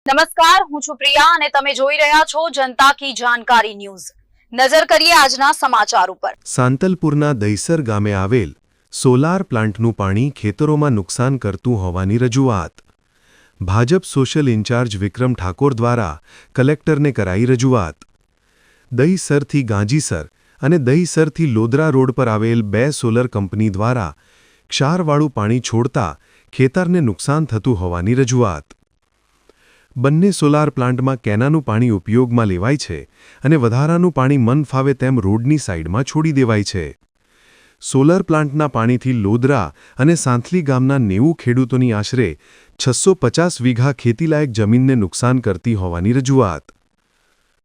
નમસ્કાર, હું છું પ્રિયા અને તમે જોઈ રહ્યા છો જનતા કી જાણકારી ન્યૂઝ। નજર કરીએ આજના સમાચાર ઉપર। સાંતલપુરના દહીસર ગામે આવેલ સોલાર પ્લાન્ટનું પાણી ખેતરોમાં નુકસાન કરતું હોવાની રજૂઆત। ભાજપ સોશિયલ ઇન્ચાર્જ વિક્રમ ઠાકોર દ્વારા કલેક્ટરને કરાઈ રજૂઆત। દહીસરથી ગાંજીસર અને દહીસરથી લોદરા રોડ પર આવેલ 2 સોલર કંપની દ્વારા ક્ષારવાળું પાણી છોડતા ખેતરને નુકસાન થતું હોવાની રજૂઆત। બંને સોલાર પ્લાન્ટમાં કેનાનું પાણી ઉપયોગમાં લેવાય છે અને વધારાનું પાણી મન ફાવે તેમ રોડની સાઇડમાં છોડી દેવાય છે। સોલર પ્લાન્ટના પાણીથી લોદરા અને સાંથલી ગામના 90 ખેડૂતોની આશરે 650 વીઘા ખેતીલાયક જમીનને નુકસાન કરતી હોવાની રજૂઆત।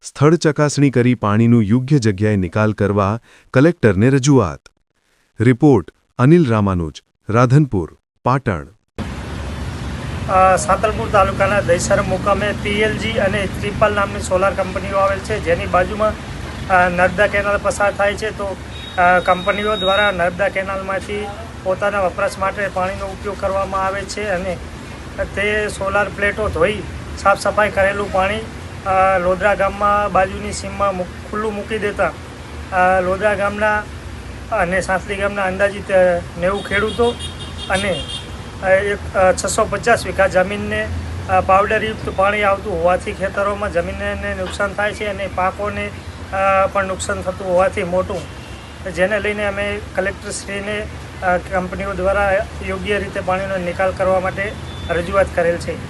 સ્થળ ચકાસણી કરી પાણીનું યોગ્ય જગ્યાએ નિકાલ કરવા કલેક્ટરને રજૂઆત। રિપોર્ટ અનિલ રામાનુજ, રાધનપુર, પાટણ। સાંતલપુર તાલુકાના દહીસર મુકામે પીએલજી અને ત્રિપાલ નામની સોલાર કંપનીઓ આવેલ છે, જેની બાજુમાં નર્મદા કેનાલ પસાર થાય છે। તો કંપનીઓ દ્વારા નર્મદા કેનાલમાંથી પોતાના વપરાશ માટે પાણીનો ઉપયોગ કરવામાં આવે છે અને તે સોલાર પ્લેટો ધોઈ સાફ સફાઈ કરેલું પાણી લોદરા ગામમાં બાજુની સીમમાં ખુલ્લું મૂકી દેતા લોદરા ગામના અને સાંથલી ગામના અંદાજિત 90 ખેડૂતો અને 650 વીઘા જમીનને પાવડરયુક્ત પાણી આવતું હોવાથી ખેતરોમાં જમીનને નુકસાન થાય છે અને પાકોને પણ નુકસાન થતું હોવાથી મોટું, જેને લઈને અમે કલેક્ટરશ્રીને કંપનીઓ દ્વારા યોગ્ય રીતે પાણીનો નિકાલ કરવા માટે રજૂઆત કરેલ છે।